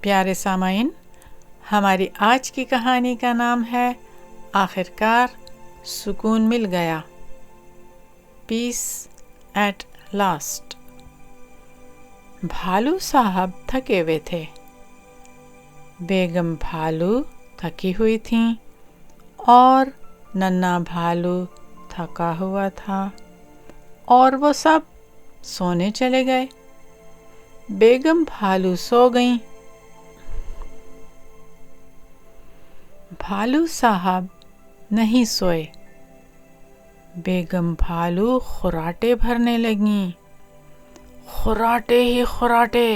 प्यारे सामाइन, हमारी आज की कहानी का नाम है आखिरकार सुकून मिल गया, पीस एट लास्ट। भालू साहब थके हुए थे। बेगम भालू थकी हुई थीं और नन्हा भालू थका हुआ था और वो सब सोने चले गए। बेगम भालू सो गईं। भालू साहब नहीं सोए। बेगम भालू खराटे भरने लगीं। खराटे ही खराटे।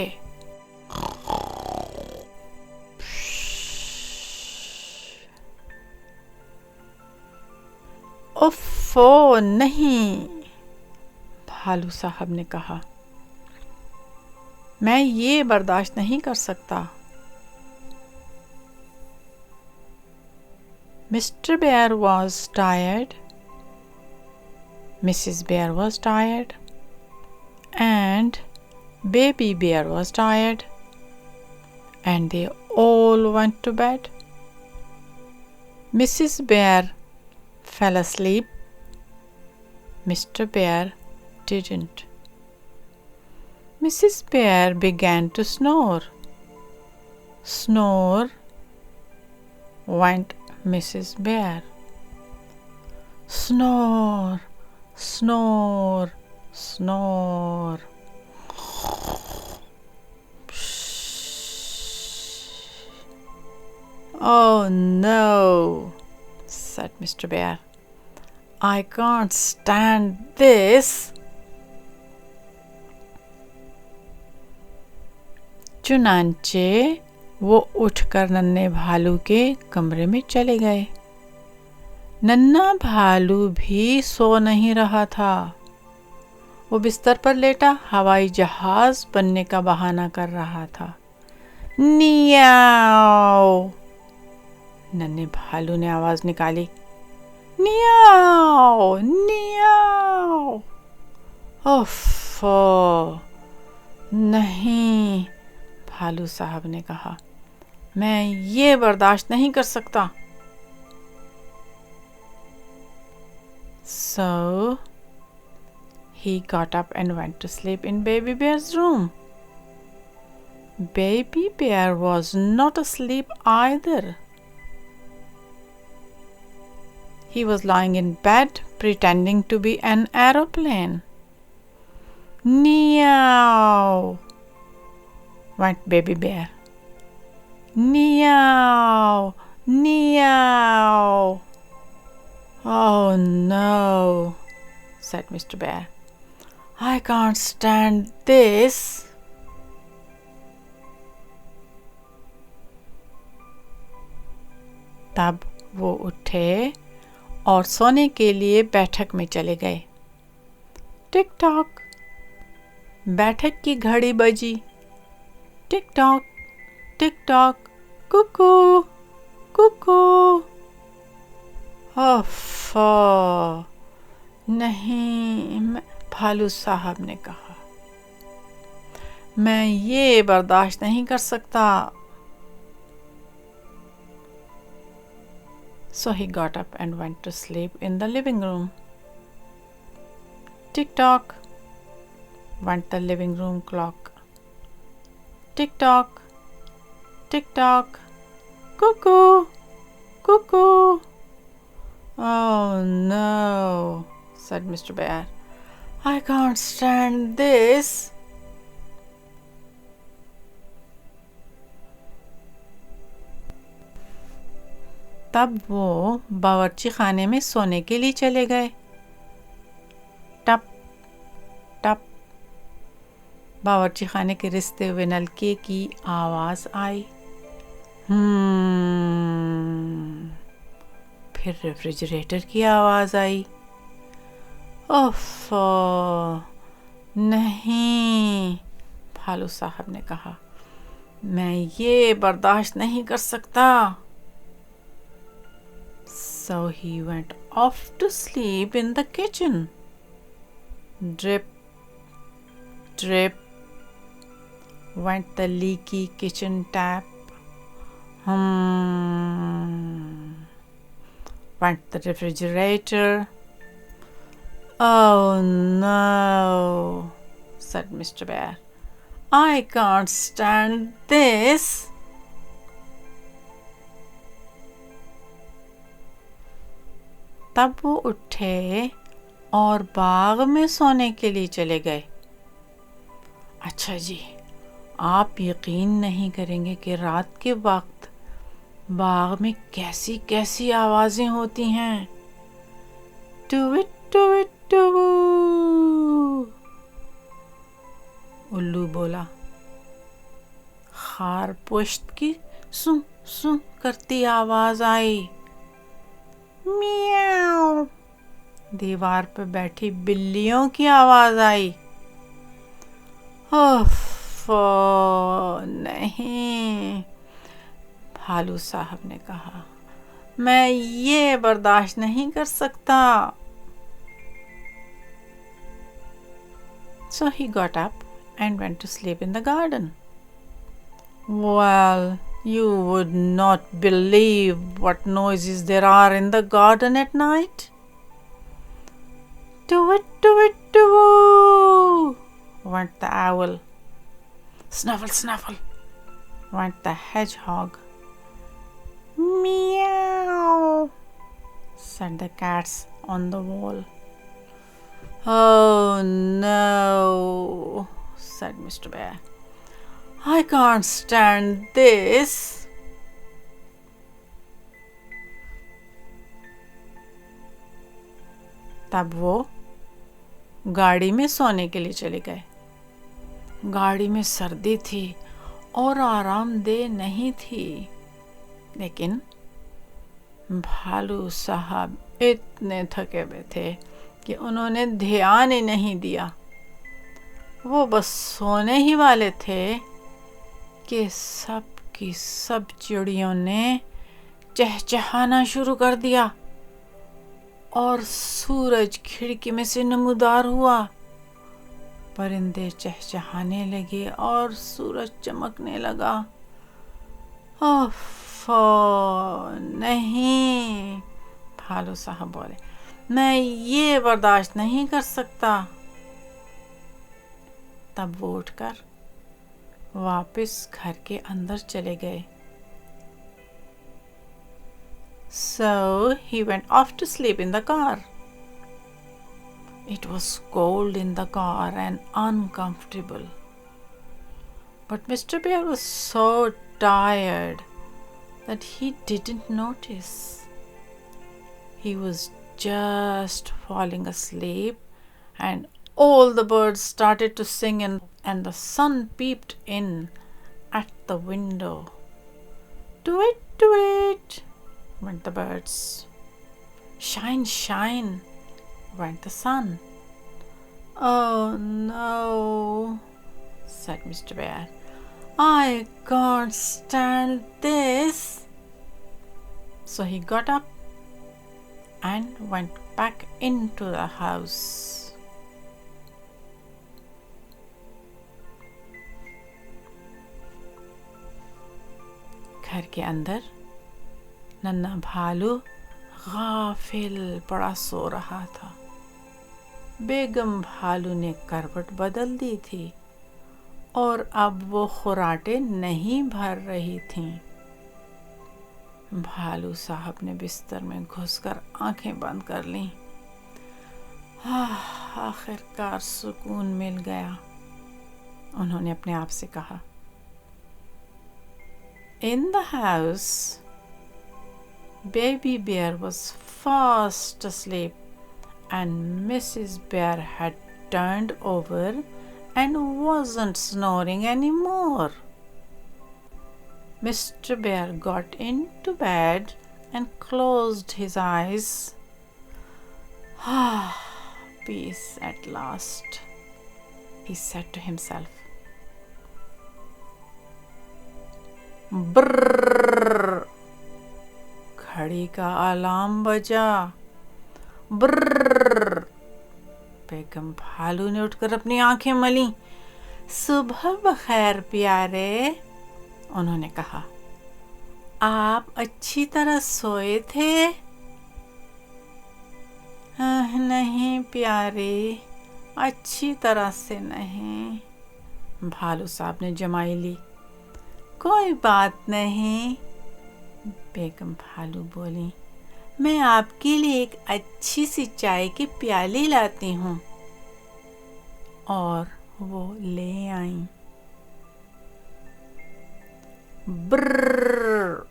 उफ़्फ़ो नहीं, भालू साहब ने कहा, मैं ये बर्दाश्त नहीं कर सकता। Mr. Bear was tired, Mrs. Bear was tired, and Baby Bear was tired, and they all went to bed. Mrs. Bear fell asleep. Mr. Bear didn't. Mrs. Bear began to snore. Snore went Mrs. Bear. Snore, snore, snore. Oh no, said Mr. Bear. I can't stand this. चुनांचे वो उठकर नन्हे भालू के कमरे में चले गए। नन्हा भालू भी सो नहीं रहा था। वो बिस्तर पर लेटा हवाई जहाज बनने का बहाना कर रहा था। नियाओ, नन्हे भालू ने आवाज निकाली। नियाओ, नियाओ। ओफ़ो, नहीं, भालू साहब ने कहा, मैं ये बर्दाश्त नहीं कर सकता। So he got up and went to sleep in Baby Bear's room. Baby Bear was not asleep either. He was lying in bed pretending to be an aeroplane. Meow, went Baby Bear. Meow, meow. Oh no, said Mr. Bear. I can't stand this. तब वो उठे और सोने के लिए बैठक में चले गए। टिक टॉक, बैठक की घड़ी बजी। Tick tock, tick tock, cuckoo, cuckoo. ओफ़ो, नहीं, भालू साहब ने कहा, मैं ये बर्दाश्त नहीं कर सकता। So he got up and went to sleep in the living room. Tick tock, went the living room clock. Tick tock, tick tock, cuckoo, cuckoo. Oh no, said Mr. Bear. I can't stand this. तब वो बावर्ची खाने में सोने के लिए चले गए। टप टप, बावर्ची खाने के रिश्ते हुए नलके की आवाज आई। फिर रेफ्रिजरेटर की आवाज आई। ओफ़ो, नहीं, भालू साहब ने कहा, मैं ये बर्दाश्त नहीं कर सकता। So he went off to sleep in the kitchen. Drip, drip, went the leaky kitchen tap. Went the refrigerator. Oh no, said Mr. Bear. I can't stand this. तब वो उठे और बाग में सोने के लिए चले गए। अच्छा जी, आप यकीन नहीं करेंगे कि रात के वक्त बाग में कैसी कैसी आवाजें होती हैं। टूविट टूविट टूवू, उल्लू बोला। खारपुश्त की सू सू करती आवाज आई। म्याऊ, दीवार पर बैठी बिल्लियों की आवाज आई। ओफो नहीं, भालू साहब ने कहा, मैं ये बर्दाश्त नहीं कर सकता। So he got up and went to sleep in the garden. Well, you would not believe what noises there are in the garden at night. Toot toot toot, went the owl. Snuffle snuffle, went the hedgehog. Meow, said the cats on the wall. Oh no, said Mr. Bear. I can't stand this. तब वो गाड़ी में सोने के लिए चले गए। गाड़ी में सर्दी थी और आरामदेह नहीं थी, लेकिन भालू साहब इतने थके हुए थे कि उन्होंने ध्यान ही नहीं दिया। वो बस सोने ही वाले थे कि सब की सब चिड़ियों ने चहचहाना शुरू कर दिया और सूरज खिड़की में से नमूदार हुआ। परिंदे चहचहाने लगे और सूरज चमकने लगा। ओफो नहीं, भालू साहब बोले, मैं ये बर्दाश्त नहीं कर सकता। तब वो उठकर वापस घर के अंदर चले गए। So he went off to sleep in the car. It was cold in the car and uncomfortable. But Mr. Bear was so tired that he didn't notice. He was just falling asleep, and all the birds started to sing, and the sun peeped in at the window. Tweet, tweet, went the birds. Shine, shine, went the sun. Oh no, said Mr. Bear. I can't stand this. So he got up and went back into the house. घर के अंदर नन्हा भालू गाफिल पड़ा सो रहा था। बेगम भालू ने करवट बदल दी थी और अब वो खराटे नहीं भर रही थीं। भालू साहब ने बिस्तर में घुसकर आंखें बंद कर लीं। आखिरकार सुकून मिल गया, उन्होंने अपने आप से कहा। In the house, Baby Bear was fast asleep, and Mrs. Bear had turned over and wasn't snoring anymore. Mr. Bear got into bed and closed his eyes. Peace at last, he said to himself. Brrrr, घड़ी का alarm बजा। ब्रर्र, बेगम भालू ने उठकर अपनी आंखें मली। सुबह बखैर प्यारे, उन्होंने कहा। आप अच्छी तरह सोए थे? नहीं प्यारे, अच्छी तरह से नहीं, भालू साहब ने जमाई ली। कोई बात नहीं, बेगम भालू बोली, मैं आपके लिए एक अच्छी सी चाय की प्याली लाती हूँ। और वो ले आई। ब्रर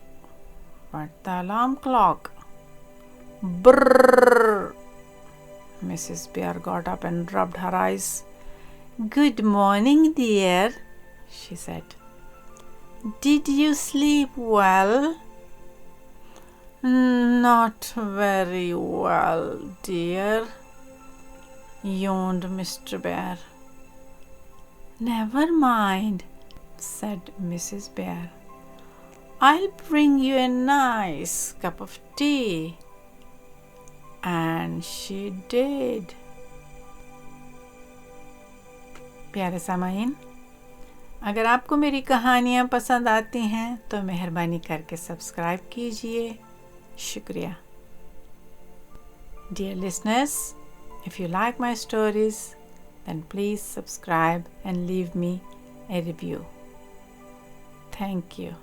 went the alarm clock. Brrr. Mrs. Bear got up and rubbed her eyes. Good morning, dear, she said. Did you sleep well? Not very well, dear, yawned Mr. Bear. Never mind, said Mrs. Bear. I'll bring you a nice cup of tea. And she did. प्यारे सामाईन, अगर आपको मेरी कहानियाँ पसंद आती हैं तो मेहरबानी करके सब्सक्राइब कीजिए। शुक्रिया। Dear listeners, if you like my stories, then please subscribe and leave me a review. Thank you.